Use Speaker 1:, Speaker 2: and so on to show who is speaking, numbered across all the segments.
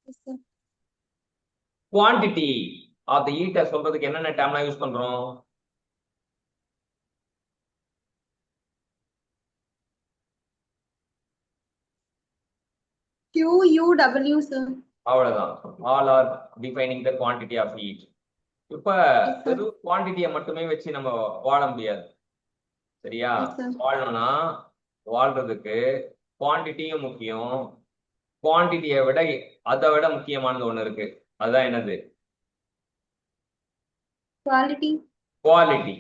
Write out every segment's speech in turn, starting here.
Speaker 1: Yes, sir.
Speaker 2: Quantity of the ஹீட்டை சொல்றதுக்கு என்னென்ன டேர்ம்லாம் யூஸ் பண்றோம்?
Speaker 1: QUW, sir.
Speaker 2: அவ்வளவுதான். All are defining the quantity of heat. இப்ப
Speaker 1: Yes, sir.
Speaker 2: வெறும் குவான்டிட்டியை மட்டுமே வச்சு நம்ம வாழ முடியாது. சரியா?
Speaker 1: Yes, sir.
Speaker 2: வாழணும்னா வாழ்றதுக்கு குவான்டிட்டியும் முக்கியம். குவான்டிட்டியை விட அதை விட முக்கியமானது ஒண்ணு இருக்கு. அதுதான் என்னது?
Speaker 1: Quality.
Speaker 2: குவாலிட்டி.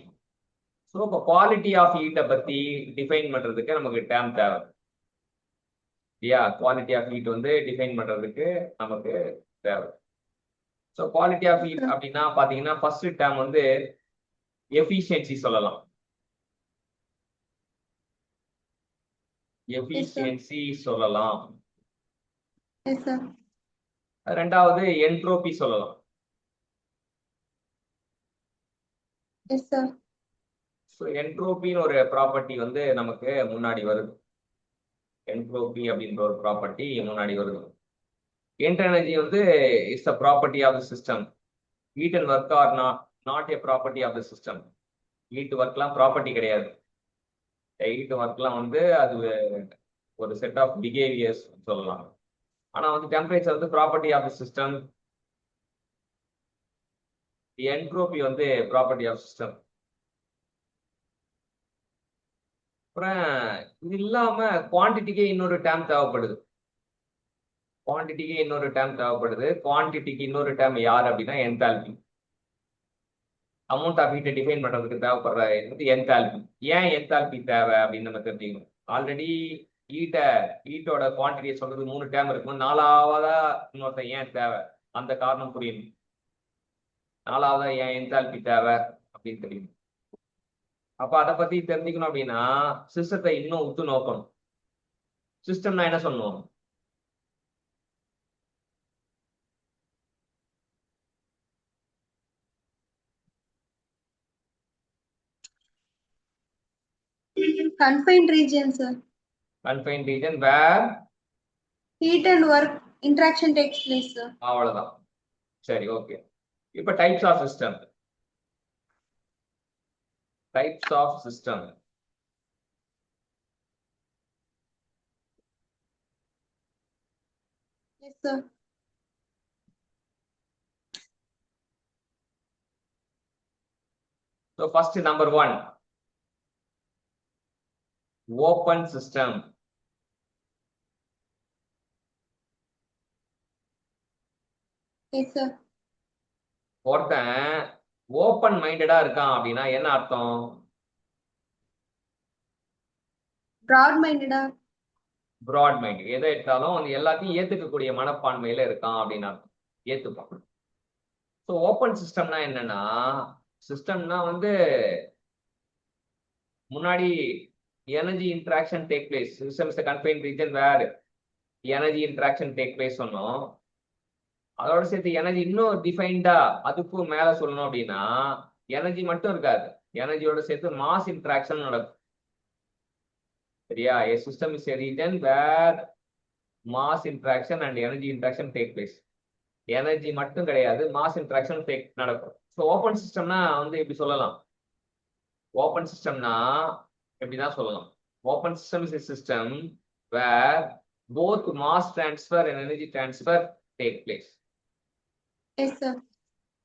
Speaker 2: ஸோ இப்போ குவாலிட்டி ஆஃப் ஹீட்டை பத்தி டிஃபைன் பண்றதுக்கு நமக்கு டேர்ம் தேவை. இல்லையா? குவாலிட்டி ஆஃப் ஹீட் வந்து டிஃபைன் பண்றதுக்கு நமக்கு தேவை. ஸோ குவாலிட்டி ஆஃப் ஹீட் அப்படின்னா பாத்தீங்கன்னா ஃபர்ஸ்ட் டேர்ம் வந்து எஃபிஷியன்சி சொல்லலாம். எஃபிஷியன்சி சொல்லலாம்.
Speaker 1: Yes, sir.
Speaker 2: ரெண்டாவது என்ட்ரோபி சொல்லலாம்.
Speaker 1: Yes, sir.
Speaker 2: ஸோ என்ட்ரோபின்னு ஒரு ப்ராப்பர்ட்டி வந்து நமக்கு முன்னாடி வருது. என்ட்ரோபி அப்படின்ற ஒரு ப்ராப்பர்ட்டி முன்னாடி வருது. என்ட் எனர்ஜி வந்து it's a property of the system. Heat and work are not a property of the system. Heat ஒர்க்லாம் ப்ராப்பர்ட்டி கிடையாது. ஹீட் ஒர்க்லாம் வந்து அது ஒரு செட் ஆஃப் பிஹேவியர்ஸ் சொல்லலாம். ஆனா வந்து டெம்பரேச்சர் வந்து property of the system. Entropy வந்து ப்ராப்பர்ட்டி ஆஃப் சிஸ்டம். அப்புறம் இது இல்லாம குவான்டிட்டிக்கே இன்னொரு டேர்ம் தேவைப்படுது. குவான்டிட்டிக்கு இன்னொரு டேர்ம் தேவைப்படுது. குவான்டிட்டிக்கு இன்னொரு டேர்ம் யார் அப்படின்னா என்தால்பி. அமௌண்ட் ஆஃப் ஹீட்டை டிஃபைன் பண்றதுக்கு தேவைப்படுற என்தால்பி. ஏன் என்தால்பி தேவை அப்படின்னு நம்ம தெரிஞ்சுக்கணும். ஆல்ரெடி ஹீட்டோட குவான்டிட்டியை சொல்றது 3 டேர்ம் இருக்கும். 4ஆவதா இன்னொருத்தன் ஏன் தேவை, அந்த காரணம் புரியணும். 4ஆவதா ஏன் என்தால்பி தேவை அப்படின்னு தெரியும். அப்ப அதை பத்தி தெரிஞ்சுக்கணும் அப்படின்னா சிஸ்டத்தை இன்னும் உத்து நோக்கணும். சிஸ்டம்னா என்ன சொல்லுவோம்?
Speaker 1: Confined region, sir.
Speaker 2: Confined region where
Speaker 1: Heat and work interaction takes place, sir.
Speaker 2: அவ்வளவுதான். சரி, ஓகே. இப்ப types of system. Types of system.
Speaker 1: Yes, sir.
Speaker 2: So first number 1, open system.
Speaker 1: Yes, sir.
Speaker 2: ஒருத்தன் ஓப்பன் மைண்டடா இருக்கான் அப்படின்னா என்ன அர்த்தம்?
Speaker 1: Broad-minded.
Speaker 2: Broad mind. எதை எடுத்தாலும் அது எல்லாத்தையும் ஏத்துக்கக்கூடிய மனப்பான்மையில இருக்கான் அப்படின்னு அர்த்தம். ஏத்துப்பான். ஸோ ஓப்பன் சிஸ்டம்னா என்னன்னா, சிஸ்டம்னா வந்து முன்னாடி energy interaction take place. System is confined region where energy interaction take place சொன்னோம். அதோட சேர்த்து எனர்ஜி இன்னும் டிஃபைன்டா அதுக்கும் மேல சொல்லணும் அப்படின்னா எனர்ஜி மட்டும் இருக்காது. எனர்ஜியோட சேர்த்து மாஸ் இன்ட்ராக்ஷன் நடக்கும். சரியா? A system is a region where mass interaction and energy interaction take place. Energy மட்டும் கிடையாது, மாஸ் இன்ட்ராக்ஷன் நடக்கும். ஸோ ஓப்பன் சிஸ்டம்னா வந்து எப்படி சொல்லலாம்? ஓப்பன் சிஸ்டம்னா எப்படிதான் சொல்லலாம்? Open system is a system where both mass transfer and energy transfer take place.
Speaker 1: Yes, sir.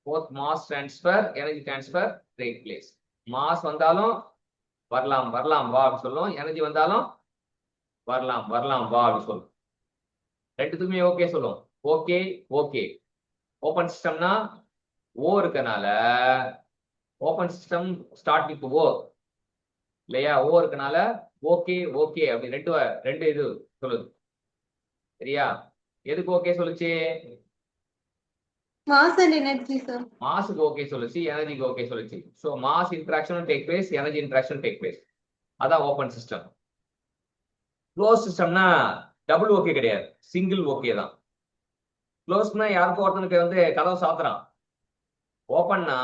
Speaker 2: Both mass transfer, energy transfer take place. Mass வந்தாலும் வரலாம் வரலாம் வா அப்படின்னு சொல்லும். எனர்ஜி வந்தாலும் வரலாம் வரலாம் வா அப்படின்னு சொல்லும். ரெண்டுத்துக்குமே ஓகே சொல்லும். Okay okay. ஓப்பன் சிஸ்டம்னா ஓ இருக்கனால ஓப்பன் சிஸ்டம் ஸ்டார்ட் வித் ஓ இல்லையா? ஓ இருக்கனால ஓகே ஓகே அப்படி ரெண்டு இது சொல்லுது. சரியா? எதுக்கு ஓகே சொல்லுச்சு?
Speaker 1: Mass and energy, sir.
Speaker 2: மாஸுக்கு ஓகே சொல்லுச்சு, எனர்ஜிக்கு ஓகே சொல்லுச்சு. So mass interaction take place, energy interaction take place. அதான் ஓப்பன் சிஸ்டம். க்ளோஸ் சிஸ்டம்னா டபுள் ஓகே கிடையாது, சிங்கிள் ஓகே தான். க்ளோஸ்னா யாருக்கும் ஒருத்தனுக்கு வந்து கதவை சாத்துறான். ஓப்பன்னா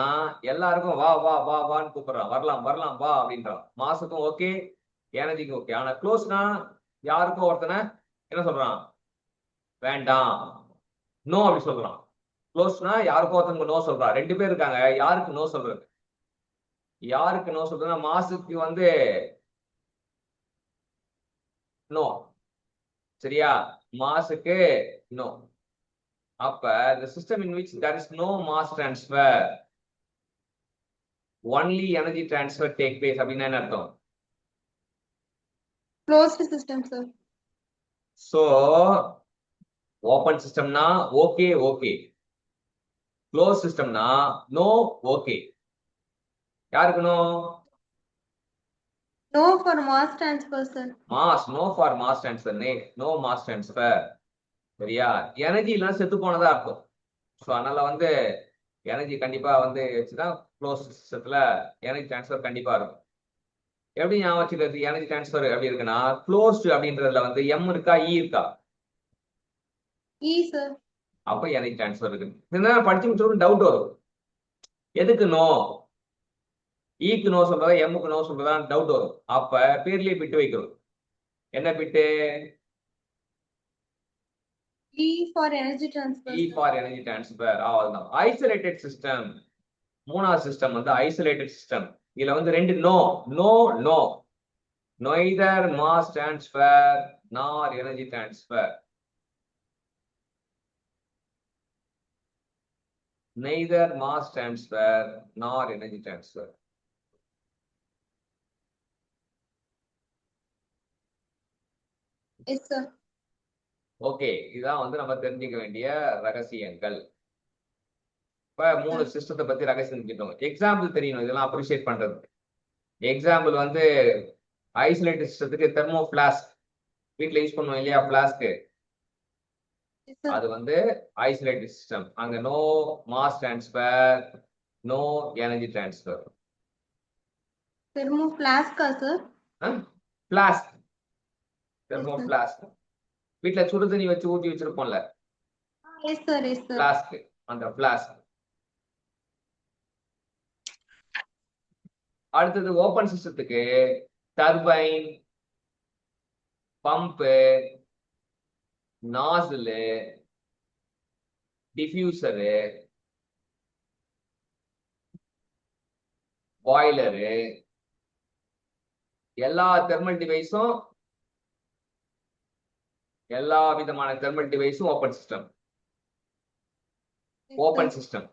Speaker 2: எல்லாருக்கும் வா வா வா வான்னு கூப்பிடுறான். வரலாம் வரலாம் வா அப்படின்றான். மாசுக்கும் ஓகே, எனர்ஜிக்கும் ஓகே. ஆனா க்ளோஸ்னா யாருக்கும் ஒருத்தனை என்ன சொல்றான்? வேண்டாம், நோ அப்படி சொல்றான். க்ளோஸ்னா யாருக்கோ ஒருத்தவங்க நோ சொல்றா. 2 பேர் இருக்காங்க, யாருக்கு நோ சொல்றது? யாருக்கு நோ சொல்றதுன்னா மாசுக்கு வந்து நோ. சரியா? மாசுக்கு நோ. அப்ப the system in which there is no mass transfer, only energy transfer take place அப்படின்னா என்ன அர்த்தம்?
Speaker 1: closed system sir.
Speaker 2: So open systemனா ஓகே ஓகே, க்ளோஸ் சிஸ்டம்னா நோ ஓகே. யாருக்கு no?
Speaker 1: No for mass transfer sir.
Speaker 2: Mass, no for mass transfer, no mass transfer. சரியா? Energy இல்லைன்னா செத்து போனதா அர்த்தம். ஸோ அதனால வந்து எனர்ஜி கண்டிப்பா வந்து வச்சுதான் க்ளோஸ் சிஸ்டத்துல எனர்ஜி ட்ரான்ஸ்ஃபர் கண்டிப்பா இருக்கும். எப்படி ஞாபகம் வச்சுக்கிறது எனர்ஜி ட்ரான்ஸ்ஃபர் எப்படி இருக்குன்னா, க்ளோஸ்டு அப்படின்றதுல வந்து எம் இருக்கா இ இருக்கா?
Speaker 1: E sir.
Speaker 2: அப்ப எனர்ஜி ட்ரான்ஸ்ஃபர் இருக்கு. இதெல்லாம் படிச்சு முடிச்சோம் டவுட் வரும். எதுக்கு நோ? ஈக்கு நோ சொல்றதா எம்முக்கு நோ சொல்றதா டவுட் வரும். அப்ப பேர்லயே பிட்டு வைக்கிறோம். என்ன bit?
Speaker 1: E for energy transfer
Speaker 2: E
Speaker 1: sir.
Speaker 2: For energy transfer. அவ்வளவுதான். Isolated system. மூணாவது சிஸ்டம் வந்து ஐசோலேட்டட் சிஸ்டம். இதுல வந்து 2 no. No no, neither mass transfer nor energy transfer. Neither mass transfer nor energy transfer.
Speaker 1: Yes sir.
Speaker 2: Okay, இதான் வந்து நம்ம தெரிஞ்சுக்க வேண்டிய ரகசியங்கள். இப்ப 3 சிஸ்டத்தை பத்தி ரகசியம் தெரிஞ்சுட்டோம். எக்ஸாம்பிள் தெரியணும் இதெல்லாம் அப்ரிஷியேட் பண்றது. எக்ஸாம்பிள் வந்து ஐசோலேட்டட் சிஸ்டத்துக்கு தெர்மோ பிளாஸ்க், வீட்ல யூஸ் பண்ணுவோம் இல்லையா பிளாஸ்க்,
Speaker 1: Yes sir.
Speaker 2: அது வந்து ஐசோலேட்டட் சிஸ்டம். அங்க no mass transfer, no energy transfer.
Speaker 1: Thermoflask sir.
Speaker 2: Flask,
Speaker 1: Yes sir.
Speaker 2: Flask. வீட்ல சுடு தண்ணி வச்சு ஊத்தி வச்சிருப்போம்ல,
Speaker 1: Yes sir. Yes sir.
Speaker 2: Flask, அந்த பிளாஸ்க். அடுத்தது ஓபன் சிஸ்டத்துக்கு turbine, pump, nozzle, diffuser, boiler, எல்லா தெர்மல் டிவைஸும், எல்லா விதமான தெர்மல் டிவைஸும் open system.
Speaker 1: Yes,
Speaker 2: open
Speaker 1: sir.
Speaker 2: System.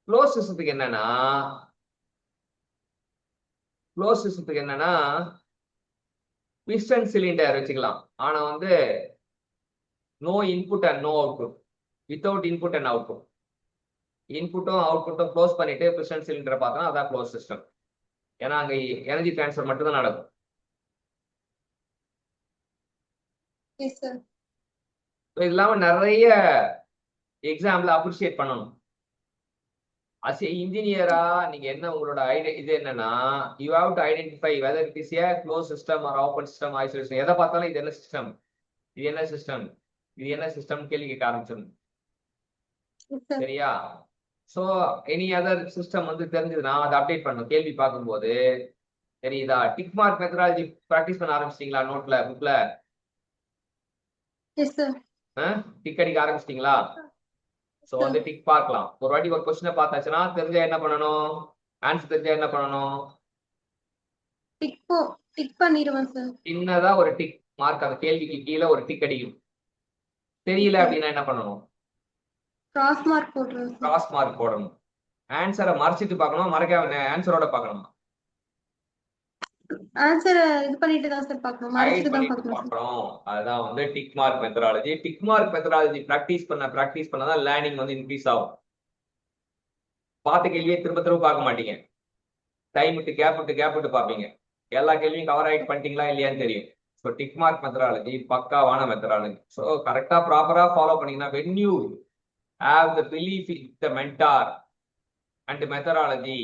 Speaker 2: Close சிஸ்டத்துக்கு என்னன்னா, க்ளோஸ் சிஸ்டத்துக்கு என்னன்னா பிஸ்டன் சிலிண்டர் வச்சுக்கலாம். ஆனா வந்து no input and no output, without input and output. இன்புட்டும் அவுட்புட்டும் க்ளோஸ் பண்ணிட்டு பிஸ்டன் சிலிண்டரை பார்த்தோம்னா அதான் க்ளோஸ் சிஸ்டம். ஏன்னா அங்க எனர்ஜி டிரான்ஸ்ஃபர் மட்டும் தான் நடக்கும்.
Speaker 1: Yes sir.
Speaker 2: இது இல்லாம நிறைய எக்ஸாம்பிள் அப்ரிஷியேட் பண்ணணும். அஸ் ஏ இன்ஜினியரா நீங்க என்ன உங்களோட இது என்னன்னா, you have to identify whether it is a close system or open system, isolation. எதை பார்த்தாலும் இது என்ன சிஸ்டம், இது என்ன சிஸ்டம், இது என்ன சிஸ்டம் கேள்வி கேட்க ஆரம்பிச்சிடும்.
Speaker 1: Yes sir.
Speaker 2: சரியா? சோ எனி அதர் சிஸ்டம் வந்து தெரிஞ்சதுன்னா அதை அப்டேட் பண்ணணும் கேள்வி பார்க்கும்போது. தெரியுதா? டிக் மார்க் மெத்தடாலஜி பிராக்டிஸ் பண்ண ஆரம்பிச்சிட்டீங்களா? நோட்ல புக்ல
Speaker 1: Yes sir.
Speaker 2: டிக் அடிக்க ஆரம்பிச்சிட்டீங்களா? சோ வந்து டிக் பார்க்கலாம். ஒரு வாட்டி ஒரு கொஸ்டினை பார்த்தாச்சுன்னா தெரிஞ்சா என்ன பண்ணணும், ஆன்சர் தெரிஞ்சா என்ன பண்ணணும்,
Speaker 1: Tick பண்ணிடுவேன் sir.
Speaker 2: சின்னதா ஒரு டிக் மார்க், அந்த கேள்விக்கு கீழே ஒரு டிக் அடிக்கும். தெரியல அப்படின்னா என்ன பண்ணணும்,
Speaker 1: Cross mark போட்டுருவேன் sir.
Speaker 2: கிராஸ் மார்க் போடணும். ஆன்சரை மறைச்சிட்டு பார்க்கணும், மறைக்காம ஆன்சரோட பார்க்கணும்.
Speaker 1: ஆன்சர் இது பண்ணிட்டு தான் சார் பார்க்கணும்,
Speaker 2: ஹைட்
Speaker 1: மறைச்சிட்டு தான்
Speaker 2: பண்ணிட்டு
Speaker 1: பார்க்கணும் sir.
Speaker 2: பார்க்கணும். அதுதான் வந்து tick mark methodology. Tick mark methodology practice பண்ணதான் லேர்னிங் வந்து இன்க்ரீஸ் ஆகும். பார்த்த கேள்வியை திரும்ப திரும்ப பார்க்க மாட்டீங்க, டைம் விட்டு கேப் விட்டு பார்ப்பீங்க. எல்லா கேள்வியும் கவர் ஆகிட்டு பண்ணிட்டீங்களா இல்லையான்னு தெரியும். ஸோ டிக் மார்க் மெத்தடாலஜி பக்காவான மெத்தடாலஜி. ஸோ கரெக்டா ப்ராப்பரா ஃபாலோ பண்ணீங்கன்னா when you have the belief in the mentor and methodology,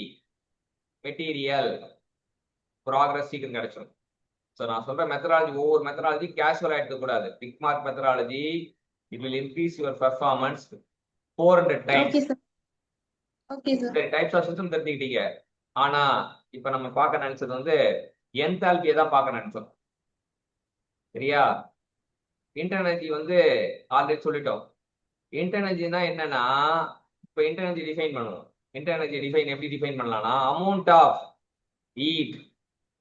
Speaker 2: material, progress சீக்கிரம் கிடைச்சிடும். ஸோ நான் சொல்ற மெத்தடாலஜி, ஒவ்வொரு மெத்தடாலஜி கேஷுவலா எடுக்கக்கூடாது. Tick mark methodology it will increase your performance 400 times.
Speaker 1: Okay sir. Okay sir.
Speaker 2: சரி, டைப்ஸ் ஆஃப் சிஸ்டம் தெரிஞ்சுக்கிட்டீங்க. ஆனா இப்ப நம்ம பார்க்க நினைச்சது வந்து என்தால்பியை தான் பார்க்க நினைச்சோம். சரியா? இன்டர்னர்ஜி வந்து ஆல்ரெடி சொல்லிட்டோம். இன்டர்னர்ஜினா என்னன்னா இப்போ இன்டர்னர்ஜி டிஃபைன் பண்ணுவோம். இன்டர்னர்ஜி டிஃபைன் எப்படி டிஃபைன் பண்ணலாம்னா amount of heat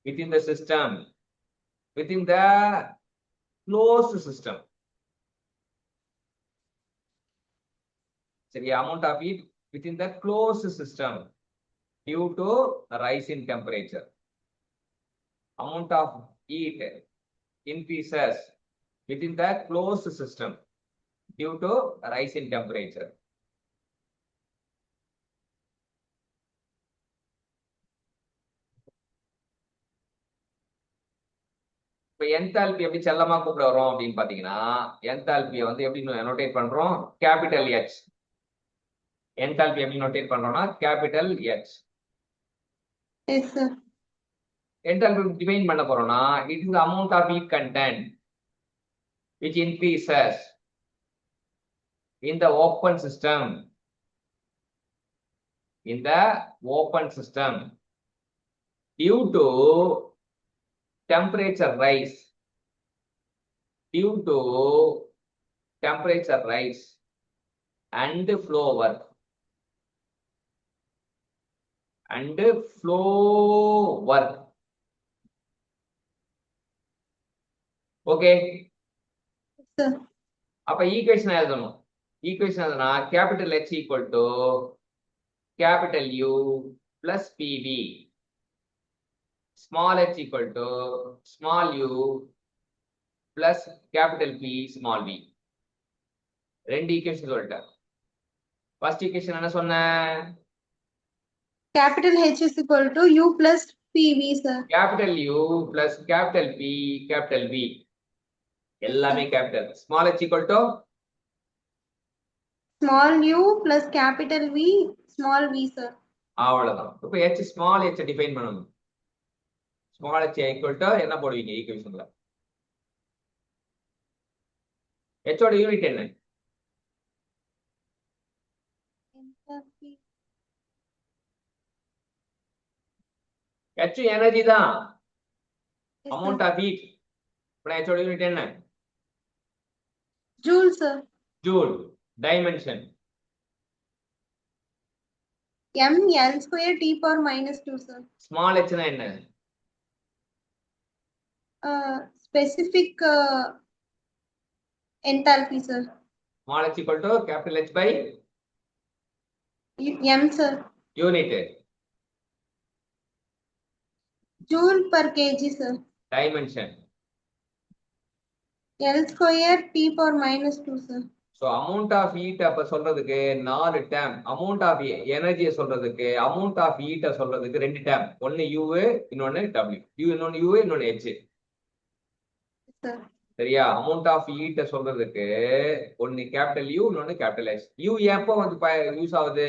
Speaker 2: within the system within the closed system. சரியா? amount of heat within the closed system due to rise in temperature. Amount of heat increases within the closed system due to rise in temperature. இப்போ enthalpy எப்படி செல்லமா கூப்பிட வரோம் அப்படின்னு பாத்தீங்கன்னா என்தால்பியை வந்து எப்படி நோட்டேட் பண்றோம்? Capital H. என்தால்பி எப்படி நோட்டேட் பண்றோம்னா capital H.
Speaker 1: Yes, sir.
Speaker 2: Enthalpy define பண்ண போறோம்னா it is amount of heat content which increases in the open system due to temperature rise and flow work okay.
Speaker 1: Sir.
Speaker 2: அப்ப equation எழுதணும். Equation எழுதுனா capital H equal to capital U plus PV, small h equal to small u plus capital P small v. ரெண்டு equation சொல்லிட்டேன். First equation என்ன சொன்னேன்?
Speaker 1: Capital H is equal to U plus PV, sir.
Speaker 2: capital U plus capital P capital V எல்லாமே capital. small h equal to
Speaker 1: Small u plus capital V small v, sir.
Speaker 2: அவ்வளவுதான். இப்போ h small h define பண்ணணும். small h equal to என்ன போடுவீங்க ஈக்குவேஷன்ல? h ஓட unit என்ன?
Speaker 1: Enthalpy.
Speaker 2: h energy தான்.
Speaker 1: Yes,
Speaker 2: amount
Speaker 1: sir.
Speaker 2: Of heat. இப்போ h ஓட யூனிட் என்ன?
Speaker 1: Joule, sir.
Speaker 2: Joule. Dimension
Speaker 1: M L square T power minus 2, sir.
Speaker 2: Small h னா என்ன?
Speaker 1: Specific enthalpy, sir.
Speaker 2: small h equal to capital H by
Speaker 1: M, sir.
Speaker 2: unit.
Speaker 1: Joule per kg, sir.
Speaker 2: dimension.
Speaker 1: L square T power minus 2, sir.
Speaker 2: so amount of heat அப்ப சொல்றதுக்கு 4 term. amount of எனர்ஜியை சொல்றதுக்கு amount of heat சொல்றதுக்கு ரெண்டு term. ஒன்னு U இன்னொன்னு W. இன்னொன்னு U இன்னொன்னு H.
Speaker 1: Sir.
Speaker 2: சரியா? amount of heat சொல்றதுக்கு ஒன்னு கேபிட்டல் U இன்னொன்னு கேபிட்டல் H. U எப்போ வந்து யூஸ் ஆகுது?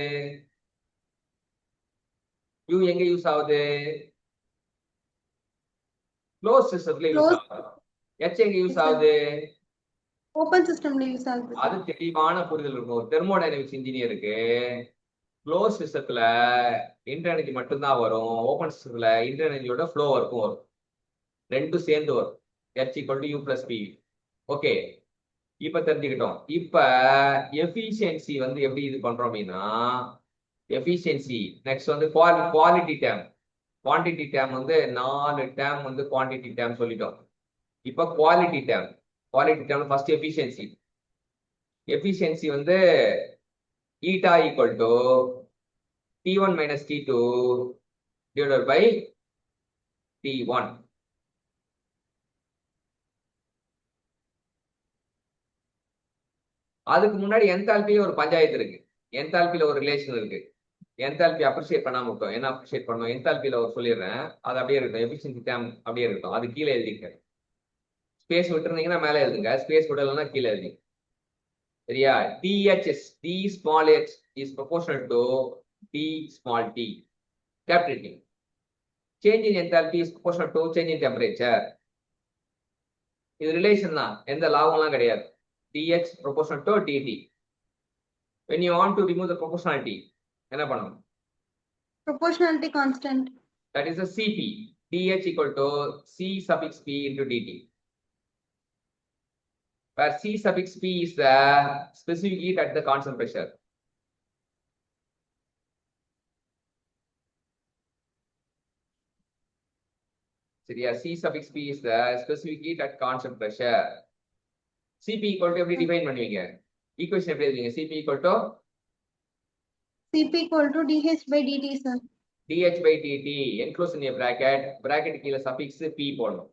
Speaker 2: U எங்க யூஸ் ஆகுது? க்ளோஸ் சிஸ்டம்ல யூஸ் ஆகுது. H எங்க யூஸ் ஆகுது?
Speaker 1: ஓபன் சிஸ்டம்ல யூஸ் ஆகுது.
Speaker 2: அது தெளிவான புரிதல் இருக்கும். ஒரு தெர்மோடைனமிக்ஸ் இன்ஜினியருக்கு க்ளோஸ் சிஸ்டத்துல இன்டர்னர்ஜி மட்டும்தான் வரும். ஓபன் சிஸ்டத்துல இன்டர்னர்ஜியோட ஃப்ளோ ஒர்க்கும் வரும். ரெண்டும் சேர்ந்து வரும். H equal to U plus PV. Okay, இப்ப தெரிஞ்சுக்கிட்டோம். இப்ப எஃபிஷியன்சி வந்து எப்படி இது பண்றோம் அப்படின்னா எஃபிஷியன்சி நெக்ஸ்ட் வந்து குவாலிட்டி டேர்ம். குவான்டிட்டி டேர்ம் வந்து 4 டேர்ம் வந்து குவான்டிட்டி டேர்ம் சொல்லிட்டோம். இப்ப quality term first efficiency. Efficiency வந்து eta equal to T1 minus T2 divided by T1. அதுக்கு முன்னாடி என்தால்பி ஒரு பஞ்சாயத்து இருக்கு. என்தால்பில ஒரு ரிலேஷன் இருக்கு. என்தால்பி அப்ரிஷியேட் பண்ணாம இருக்கும். என்ன அப்ரிஷியேட் பண்ணணும்? என்தால்பில ஒரு சொல்லிடுறேன், அது அப்படியே இருக்கும். எஃபிஷியன்சி டேர்ம் அப்படியே இருக்கும். அது கீழே எழுதிக்க. ஸ்பேஸ் விட்டுருந்தீங்கன்னா மேலே எழுதுங்க, ஸ்பேஸ் விடலைன்னா கீழே எழுதிங்க. சரியா? DHS, D small h is proportional to D small t, capital T. Change in enthalpy is proportional to change in temperature. இது ரிலேஷன் தான், எந்த லாபம்லாம் கிடையாது. DH proportional to DT. When you want to remove the proportionality, என்ன பண்ணணும்?
Speaker 1: Proportionality constant.
Speaker 2: That is a CP. DH equal to C suffix P into DT. where C suffix P is the specific heat at the constant pressure. சரியா? C suffix P is the specific heat at constant pressure. Cp equal to எப்படி define பண்ணுவீங்க? Equation எப்படி எழுதுவீங்க? Cp equal to
Speaker 1: Cp equal to dH by dt, sir.
Speaker 2: dH by dt enclosed in a bracket. Bracket கீழ suffix P போடணும்.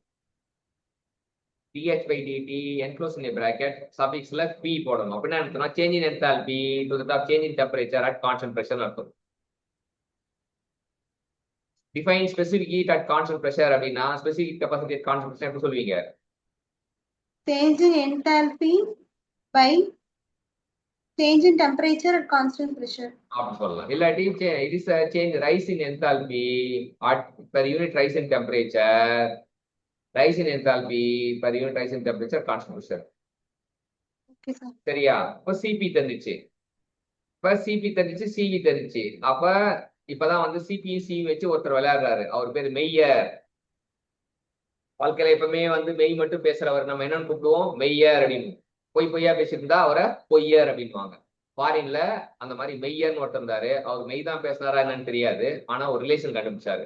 Speaker 2: dH by dt enclosed in a bracket suffix ல P போடணும். அப்படின்னா என்ன? change in enthalpy to the top change in temperature at constant pressure அர்த்தம். Define specific heat at constant pressure அப்படின்னா specific capacity at constant pressure எப்படி சொல்வீங்க?
Speaker 1: Change in enthalpy by change in temperature at constant pressure.
Speaker 2: அப்படி சொல்லலாம். இல்லாட்டி it is a change rise in enthalpy at per unit rise in temperature. Rise in enthalpy per unit rise in temperature constant pressure.
Speaker 1: Okay, sir.
Speaker 2: சரியா? இப்ப Cp தெரிஞ்சிச்சு. இப்ப Cp தெரிஞ்சிச்சு, Cv தெரிஞ்சிச்சு. அப்ப இப்பதான் வந்து Cp Cv வச்சு ஒருத்தர் விளையாடுறாரு. அவர் பேரு மெய்யர். வாழ்க்கையில எப்பவுமே வந்து மெய் மட்டும் பேசுறவர் நம்ம என்னன்னு கூப்பிடுவோம்? மெய்யர் அப்படின்னு. பொய்யா பேசியிருந்தா அவரை பொய்யர் அப்படின்வாங்க. ஃபாரின்ல அந்த மாதிரி மெய்யர்னு ஒருத்தர் இருந்தாரு. அவர் மெய் தான் பேசினாரா என்னன்னு தெரியாது. ஆனா ஒரு ரிலேஷன் கண்டுபிடிச்சாரு.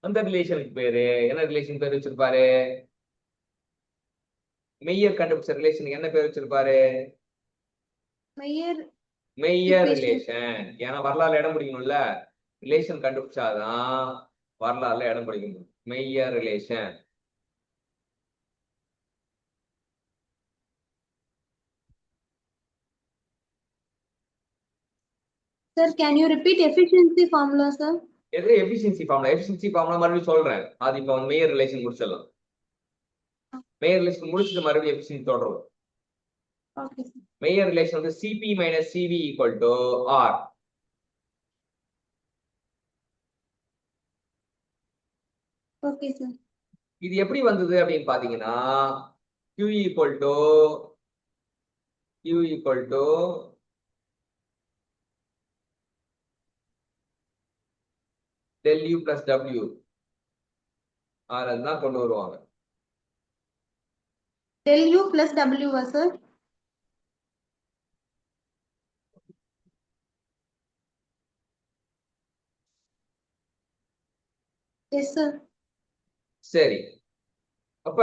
Speaker 2: அந்த ரிலேஷனுக்கு பேரு என்ன ரிலேஷன் பேர் வச்சிருப்பாரு? மெய்யர் கண்டுபிடிச்ச ரிலேஷனுக்கு என்ன பேர் வச்சிருப்பாரு? Mayer relation. ஏன்னா வரலாறுல இடம் பிடிக்கணும்ல. ரிலேஷன் கண்டுபிடிச்சாதான் வரலாறுல இடம் பிடிக்கணும். Mayer relation.
Speaker 1: Sir, can you repeat efficiency formula, sir?
Speaker 2: எது எஃபிஷியன்சி ஃபார்முலா? எஃபிஷியன்சி ஃபார்முலா மறுபடியும் சொல்றேன். அது இப்போ வந்து மேயர் ரிலேஷன் முடிச்சிடலாம். மேயர் ரிலேஷன் முடிச்சுட்டு மறுபடியும் எஃபிஷியன்சி தொடரும்.
Speaker 1: Okay, sir.
Speaker 2: மேயர் ரிலேஷன் வந்து Cp minus Cv equal to R.
Speaker 1: Okay, sir.
Speaker 2: இது எப்படி வந்தது அப்படின்னு பாத்தீங்கன்னா Q equal to del U plus W. அதுதான் கொண்டு வருவாங்க.
Speaker 1: Del U plus W, sir. Yes, sir.
Speaker 2: சரி. அப்ப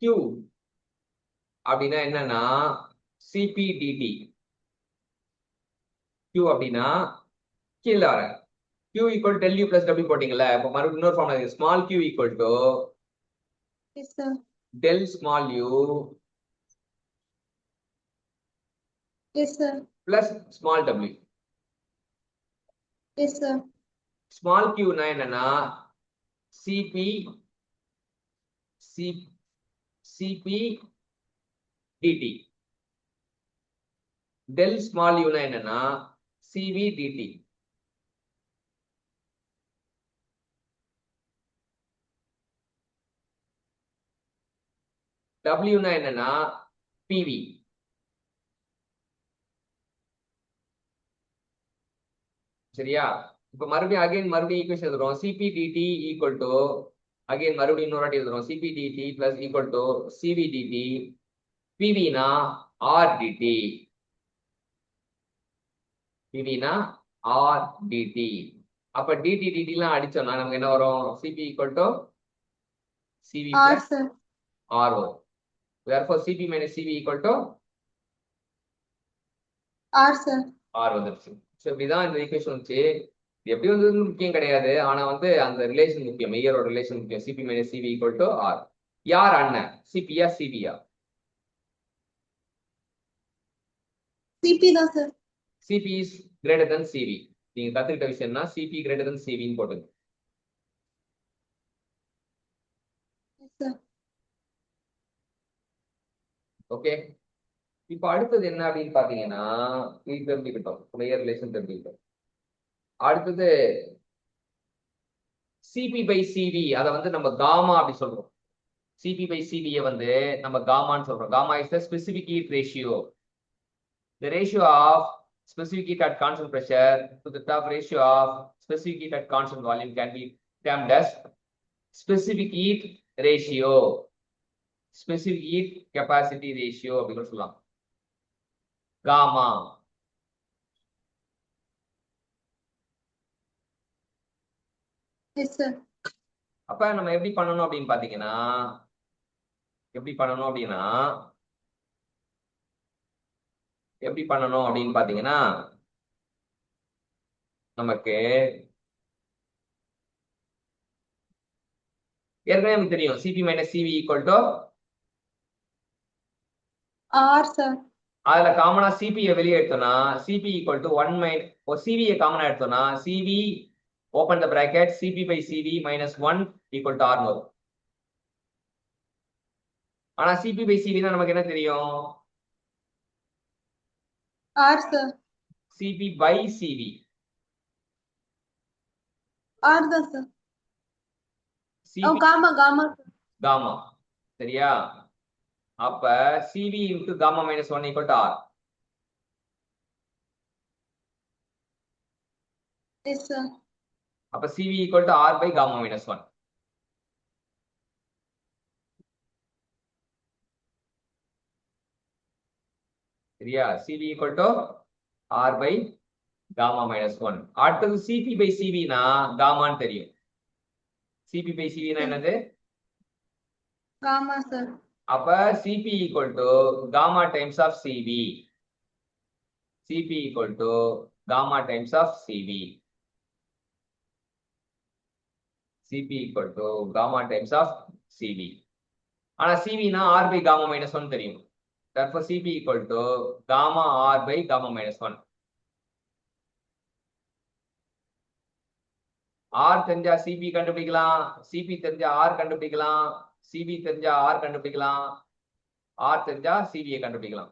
Speaker 2: Q அப்படின்னா என்னன்னா Cp dt. Q அப்படின்னா கீழே வர Q equal to del U plus W போட்டீங்கல்ல. அப்ப மறுபடியும் இன்னொரு ஃபார்முலா இருக்கு. small q equal to
Speaker 1: Yes, sir.
Speaker 2: del small u
Speaker 1: Yes, sir.
Speaker 2: plus small w.
Speaker 1: Yes, sir.
Speaker 2: small q னா என்னன்னா Cp dt. del small u னா என்னன்னா Cv dt. W னா என்னன்னா PV. சரியா? இப்ப மறுபடியும் ஈக்குவேஷன் எழுதுறோம். Cp dt equal to மறுபடியும் இன்னொரு வாட்டி எழுதுறோம். Cp dt plus equal to Cv dt. PV னா R dt. PV னா R dt. அப்ப dt dt எல்லாம் அடிச்சோம்னா நமக்கு என்ன வரும்? Cp equal to Cv
Speaker 1: R,
Speaker 2: plus
Speaker 1: sir.
Speaker 2: R வரும். Therefore Cp minus Cv equal to
Speaker 1: R, sir.
Speaker 2: R வந்துருச்சு. So இப்படிதான் இந்த ஈக்குவேஷன் வந்துச்சு. இது எப்படி வந்ததுன்னு முக்கியம் கிடையாது. ஆனா வந்து அந்த ரிலேஷன் முக்கியம். மெய்யரோட ரிலேஷன் முக்கியம். Cp minus Cv equal to R. யார் அண்ணன்? சிபியா சிபியா?
Speaker 1: CP தான், sir.
Speaker 2: Cp is greater than Cv. நீங்க கத்துக்கிட்ட விஷயம்னா Cp greater than Cv ன்னு போட்டுங்க.
Speaker 1: Yes, sir.
Speaker 2: ஓகே. இப்ப அடுத்தது என்ன அப்படின்னு பாத்தீங்கன்னா இது தெரிஞ்சுக்கிட்டோம். மெய்யர் ரிலேஷன் தெரிஞ்சுக்கிட்டோம். அடுத்தது Cp by Cv அதை வந்து நம்ம காமா அப்படி சொல்றோம். Cp by Cv வந்து நம்ம காமான்னு சொல்றோம். Gamma is the specific heat ratio. The ratio of specific heat at constant pressure to the top ratio of specific heat at constant volume can be termed as specific heat ratio. Specific heat capacity ratio அப்படின்னு சொல்லலாம். Gamma
Speaker 1: Yes, sir.
Speaker 2: அப்ப நம்ம எப்படி பண்ணணும் அப்படின்னு பாத்தீங்கன்னா எப்படி பண்ணணும் அப்படின்னா நமக்கு ஏற்கனவே நமக்கு தெரியும் CP minus CV equal to
Speaker 1: R, sir.
Speaker 2: அதுல காமனா சிபியை வெளியே எடுத்தோம்னா சிபி ஈக்குவல் டு 1 மைனஸ் சிவியை காமனா எடுத்தோம்னா CV open the bracket CP by CV minus 1 equal to ஆர்னு வரும். ஆனா சிபி பை சிவினா நமக்கு என்ன தெரியும்?
Speaker 1: R, sir.
Speaker 2: CP by CV
Speaker 1: R தான் sir. Oh,
Speaker 2: CP
Speaker 1: gamma, gamma.
Speaker 2: Gamma சரியா? அப்ப CV into gamma minus 1 equal to R.
Speaker 1: Yes, sir.
Speaker 2: அப்ப CV equal to R by gamma minus 1. சரியா? CV equal to R by gamma minus 1. அடுத்தது CP by சிவினா காமான்னு தெரியும். CP by சிவினா என்னது?
Speaker 1: Gamma, sir.
Speaker 2: அப்ப CP equal to gamma times of CV. CP equal to gamma times of CV. CP equal to gamma times of CV. ஆனா சிவினா R by gamma minus 1 தெரியும். therefore CP equal to gamma R by gamma minus 1. R தெரிஞ்சா CP கண்டுபிடிக்கலாம், CP தெரிஞ்சா R கண்டுபிடிக்கலாம், CB தெரிஞ்சா R கண்டுபிடிக்கலாம், R தெரிஞ்சா CB கண்டுபிடிக்கலாம்.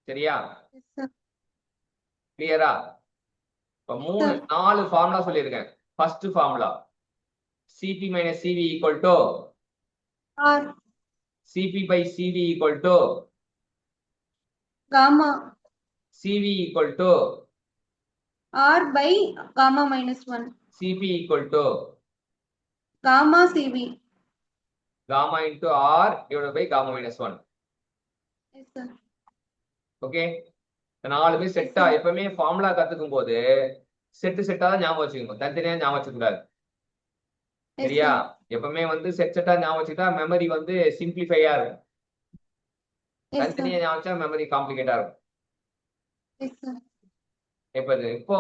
Speaker 2: சரியா?
Speaker 1: Yes, sir.
Speaker 2: கிளியரா? இப்ப 4 ஃபார்முலா சொல்லியிருக்கேன். First formula CP minus CV equal to
Speaker 1: R.
Speaker 2: CP by CV equal to
Speaker 1: Gamma.
Speaker 2: CV equal to
Speaker 1: R by gamma minus 1.
Speaker 2: CP equal to
Speaker 1: Gamma CV.
Speaker 2: gamma into R divided by gamma minus 1.
Speaker 1: Yes, sir.
Speaker 2: Okay, நாலுமே செட்டா. எப்பவுமே formula கத்துக்கும் போது செட்டா தான் ஞாபகம் வச்சுக்கணும், தனித்தனியா ஞாபகம் வச்சுக்க கூடாது. சரியா? எப்பவுமே செட்டா ஞாபகம் வச்சுக்கிட்டா மெமரி சிம்பிளிஃபையா இருக்கும். தனித்தனியா ஞாபகம் வச்சா மெமரி காம்ப்ளிகேட்டா இருக்கும். இப்போ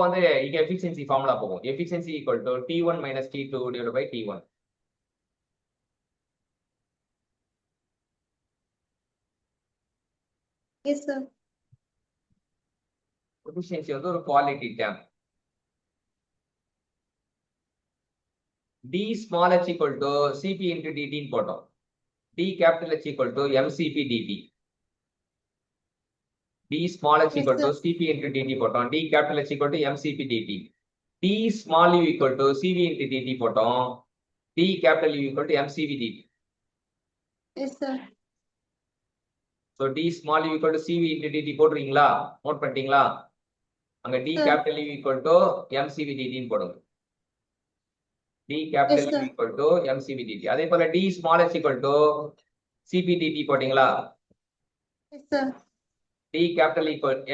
Speaker 2: இங்க எஃபிஷியன்சி ஃபார்முலா போகும். Efficiency equal to T1 minus T2 divided by T1.
Speaker 1: Yes, sir.
Speaker 2: Efficiency ஒரு quality term. D small h equal to CP into DT ன்னு போட்டோம். D capital H equal to MCP DT. D small h equal to CP into DT போட்டோம். D capital H equal to MCP DT. D small u equal to CV into DT போட்டோம். D capital U equal to MCV DT.
Speaker 1: Yes, sir.
Speaker 2: So D small u equal to CV into DT போடுறீங்களா? Note பண்ணிட்டீங்களா? அங்க D capital U equal to MCV DT ன்னு போடுங்க. D capital U equal to MCV DT. அதே போல D small h equal to CP DT போட்டீங்களா?
Speaker 1: Yes, sir.
Speaker 2: D capital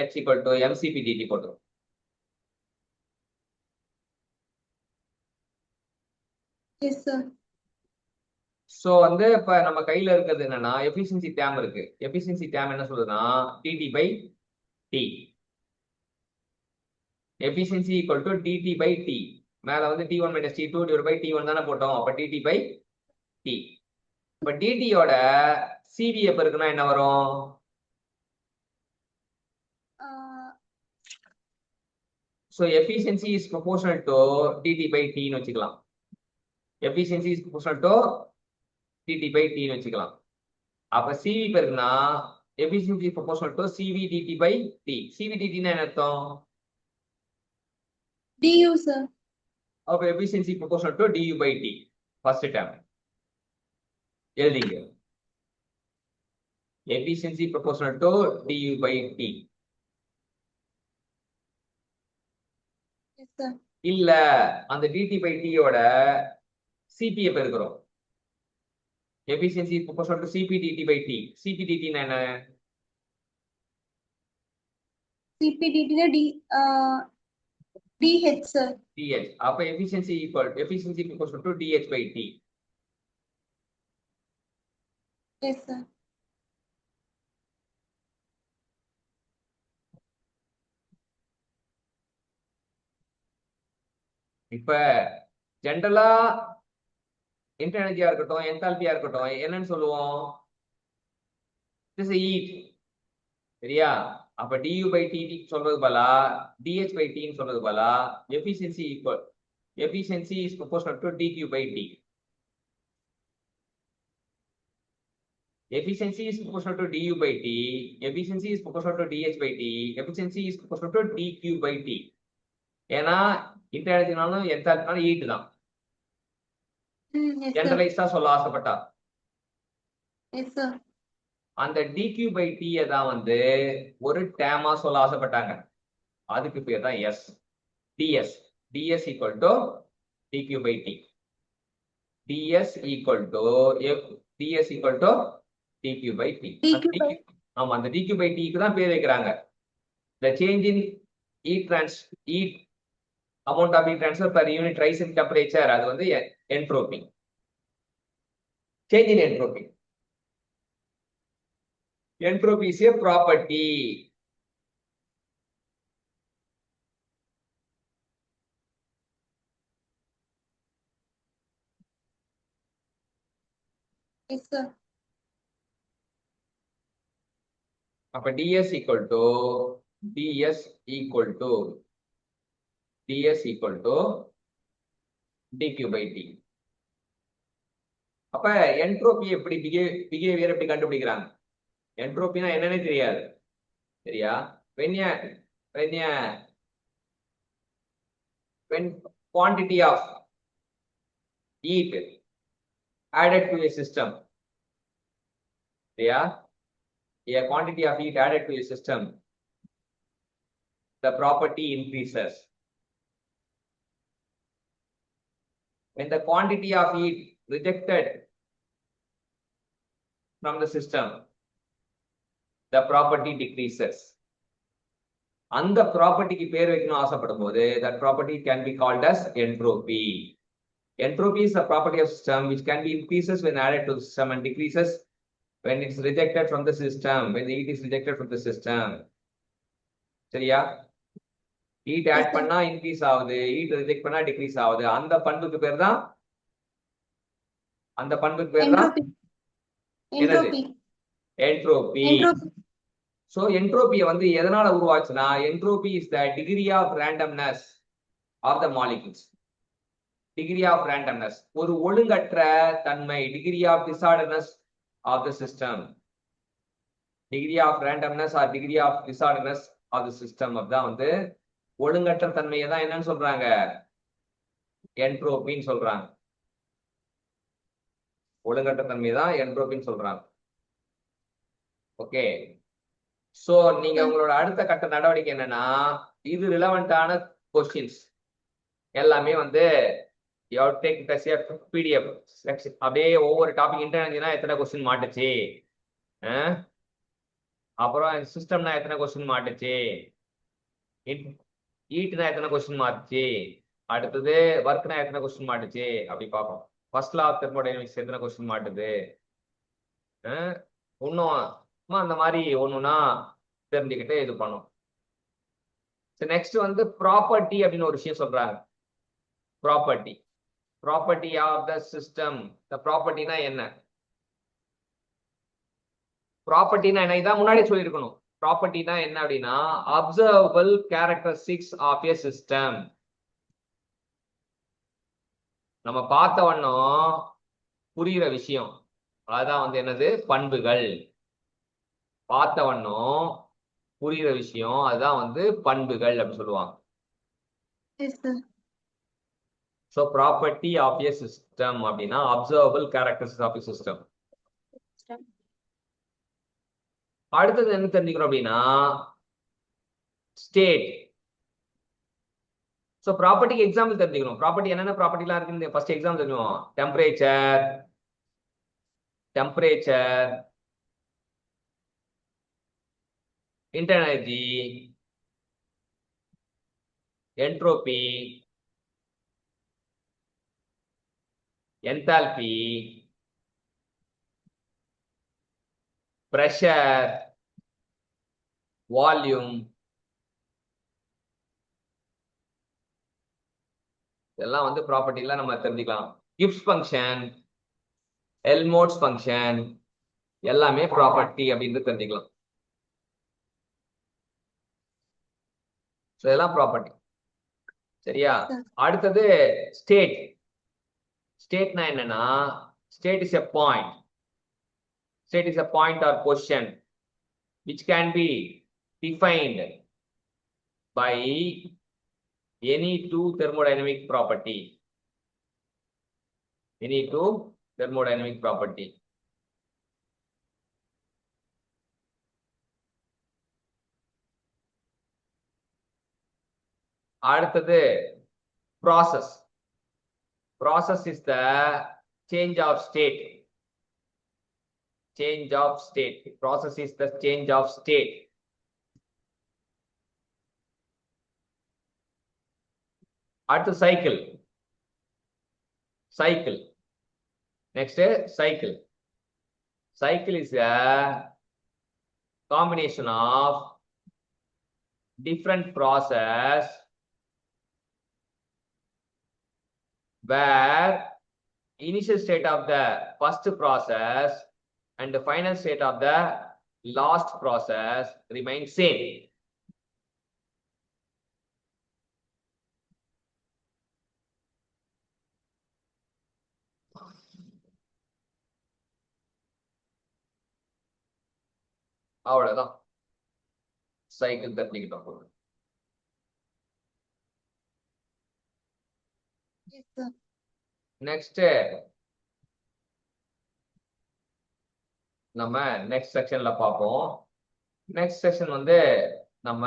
Speaker 2: H equal to MCP DT போட்டுரும்.
Speaker 1: Yes, sir.
Speaker 2: So இப்ப நம்ம கையில இருக்கிறது என்னன்னா எஃபிஷியன்சி டேர்ம் இருக்கு. எஃபிஷியன்சி டேர்ம் என்ன சொல்லுதுன்னா DT by T. Efficiency equal to DT by T. மேல T1 minus T2 divided by T1 தானே போட்டோம். அப்ப DT by T. இப்ப DT யோட CV எப்ப இருக்குன்னா என்ன வரும்? So efficiency is proportional to DT by T ன்னு வச்சுக்கலாம். Efficiency is proportional to DT by T ன்னு வச்சுக்கலாம். அப்ப CV பெருக்குனா efficiency is proportional to CV DT by T. CV DT ன்னா என்ன அர்த்தம்?
Speaker 1: DU, sir.
Speaker 2: அப்ப efficiency proportional to DU by T. First term. எழுதிங்க. Efficiency proportional to DU by T.
Speaker 1: Yes, sir.
Speaker 2: இல்ல அந்த DT by T யோட CP பெருக்குறோம். efficiency is proportional to Cp dt by T. Cp dt னா என்ன?
Speaker 1: Cp dt னா dH sir.
Speaker 2: dH. அப்ப efficiency proportional to dH by T.
Speaker 1: Yes sir.
Speaker 2: இப்ப ஜெனரலா inter எனர்ஜியா இருக்கட்டும் என்தால்பியா இருக்கட்டும் என்னன்னு சொல்லுவோம்? this is heat. சரியா? அப்ப du by dt சொல்றது பதிலா dH by T ன்னு சொல்றது பதிலா efficiency is proportional to dQ by T. Efficiency is proportional to du by T. Efficiency is proportional to dH by T. Efficiency is proportional to dQ by T. ஏன்னா inter எனர்ஜினாலும் என்தால்பினாலும் heat தான்.
Speaker 1: Yes sir.
Speaker 2: ஜெனரலைஸா சொல்ல ஆசைப்பட்டா
Speaker 1: Yes sir.
Speaker 2: அந்த dQ by T தான் வந்து ஒரு டேமா சொல்ல ஆசைப்பட்டாங்க. அதுக்கு பேர் தான் S. ds. ds equal to dQ by T. ds equal to ds equal to dQ by T. ஆமா, அந்த dQ by T க்கு தான் பேர் வைக்கிறாங்க. The change in heat amount of heat transfer per unit rise in temperature, அது வந்து entropy. Change in entropy. Entropy is a property.
Speaker 1: Yes sir.
Speaker 2: அப்ப ds equal to dQ by T. அப்ப entropy எப்படி behaviour எப்படி கண்டுபிடிக்கிறாங்க? என்ட்ரோபினா என்னன்னே தெரியாது. சரியா? when quantity of heat added to a system, yeah, a quantity of heat added to a system, the property increases. When the quantity of heat rejected from the system, the property decreases. அந்த ப்ராப்பர்ட்டிக்கு பேர் வைக்கணும் ஆசைப்படும் போது that property can be called as entropy. Entropy is a property of system which can be increases when added to the system and decreases when it's rejected from the system, when the heat is rejected from the system. சரியா? heat add பண்ணா increase ஆகுது, heat reject பண்ணா decrease ஆகுது. அந்த பண்புக்கு பேர் தான்
Speaker 1: Entropy.
Speaker 2: Entropy. So entropy வந்து எதனால உருவாச்சுனா entropy is the degree of randomness of the molecules. Degree of randomness, ஒரு ஒழுங்கற்ற தன்மை, degree of disorderness of the system. Degree of randomness or degree of disorderness of the system தான் வந்து ஒழுங்கற்ற தன்மையை தான் என்னன்னு சொல்றாங்க? என்ட்ரோபின்னு சொல்றாங்க. ஒழுங்கற்ற தன்மை தான் என்ட்ரோபின்னு சொல்றாங்க. ஓகே. சோ நீங்க உங்களோட அடுத்த கட்ட நடவடிக்கை என்னன்னா, இது ரிலவெண்டான கொஸ்டின்ஸ் எல்லாமே வந்து you have to take it as a PDF section. அப்படியே ஒவ்வொரு டாபிக் இன்டர்னல்னா எத்தனை கொஸ்டின் மாட்டுச்சு, அப்புறம் சிஸ்டம்னா எத்தனை கொஸ்டின் மாட்டுச்சு, ஈட்னா எத்தனை கொஸ்டின் மாட்டுச்சு, அடுத்தது ஒர்க்னா எத்தனை கொஸ்டின் மாட்டுச்சு அப்படி பார்ப்போம். ஃபர்ஸ்ட் லா ஆஃப் தெர்மோடைனமிக்ஸ் எத்தனை கொஸ்டின் மாட்டுது, இன்னும் அந்த மாதிரி ஒண்ணுன்னா தெரிஞ்சுக்கிட்டு இது பண்ணும். நெக்ஸ்ட் வந்து ப்ராப்பர்ட்டி அப்படின்னு ஒரு விஷயம் சொல்றாங்க. Property of the system. ப்ராப்பர்ட்டினா என்ன? ப்ராப்பர்ட்டினா என்ன? இதான் முன்னாடியே சொல்லியிருக்கணும். ப்ராப்பர்ட்டினா என்ன அப்படின்னா observable characteristics of a system. நம்ம பார்த்த வண்ணம் புரியுற விஷயம் அதான் வந்து என்னது? பண்புகள். பார்த்த வண்ணம் புரியுற விஷயம் அதுதான் வந்து பண்புகள் அப்படின்னு சொல்லுவாங்க. So property of a system அப்படின்னா observable characteristics of a system. அடுத்தது என்ன தெரிஞ்சுக்கணும் அப்படின்னா ஸ்டேட். So ப்ராப்பர்ட்டிக்கு எக்ஸாம்பிள் தெரிஞ்சுக்கணும். ப்ராப்பர்ட்டி என்னென்ன ப்ராப்பர்ட்டிலாம் இருக்குன்னு ஃபர்ஸ்ட் எக்ஸாம்பிள் தெரிஞ்சுக்கணும். Temperature, temperature, internal energy, entropy, enthalpy, pressure, volume, இதெல்லாம் வந்து ப்ராப்பர்ட்டில நம்ம தெரிஞ்சுக்கலாம். கிப்ஸ் ஃபங்க்ஷன், ஹெல்ம்ஹோல்ட்ஸ் ஃபங்க்ஷன் எல்லாமே ப்ராப்பர்ட்டி அப்படின்னு தெரிஞ்சுக்கலாம். இதெல்லாம் ப்ராப்பர்ட்டி. சரியா? அடுத்தது ஸ்டேட். ஸ்டேட்னா என்னன்னா, state is a point. State is a point or position which can be defined by any two thermodynamic property. Any two thermodynamic property. அடுத்தது process. Process is the change of state. Change of state. Process is the change of state. அடுத்து cycle. Cycle. Next cycle. Cycle is a combination of different process where initial state of the first process and the final state of the last process remain same. அவ்வளவுதான். Cycle தெரிஞ்சுக்கிட்டோம். Next நம்ம next செக்ஷன்ல பார்ப்போம். Next section வந்து நம்ம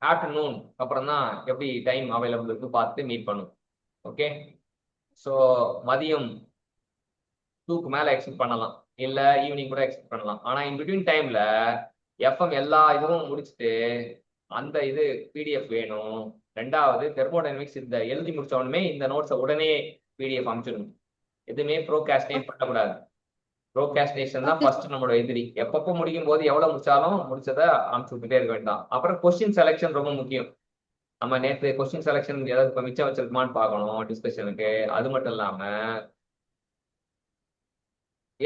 Speaker 2: afternoon அப்புறம் தான் எப்படி டைம் அவைலபிள் இருக்கு பார்த்து மீட் பண்ணும். ஓகே, ஸோ மதியம் 2க்கு மேல எக்ஸ்பெக்ட் பண்ணலாம், இல்ல ஈவினிங் கூட எக்ஸ்பெக்ட் பண்ணலாம். ஆனா இன் பிட்வீன் டைம்ல எஃப்எம் எல்லா இதுவும் முடிச்சுட்டு அந்த இது பிடிஎஃப் வேணும். ரெண்டாவது தெர்மோடைனமிக்ஸ் இந்த எழுதி முடிச்ச உடனே இந்த நோட்ஸை உடனே பிடிஎஃப் அனுப்பிச்சிடணும். எதுவுமே ப்ரோகாஸ்டினேட் பண்ணக்கூடாது. ப்ரோகாஸ்டினேஷன் தான் ஃபர்ஸ்ட் நம்மளோட எதிரி. எப்பப்போ முடிக்கும் போது எவ்வளவு முடிச்சாலும் முடிச்சதை அனுப்பிச்சு விட்டுட்டே இருக்க வேண்டாம். அப்புறம் கொஸ்டின் செலெக்ஷன் ரொம்ப முக்கியம். நம்ம நேற்று கொஸ்டின் செலெக்ஷன் ஏதாவது மிச்சம் வச்சிருக்குமான்னு பார்க்கணும் டிஸ்கஷனுக்கு. அது மட்டும் இல்லாம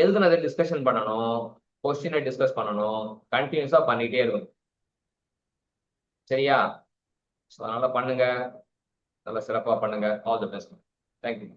Speaker 2: எழுதுனதை டிஸ்கஷன் பண்ணணும், கொஸ்டினை டிஸ்கஸ் பண்ணணும், கண்டினியூஸா பண்ணிட்டே இருக்கும். சரியா? அதனால பண்ணுங்க, நல்லா சிறப்பா பண்ணுங்க. All the best. தேங்க்யூ.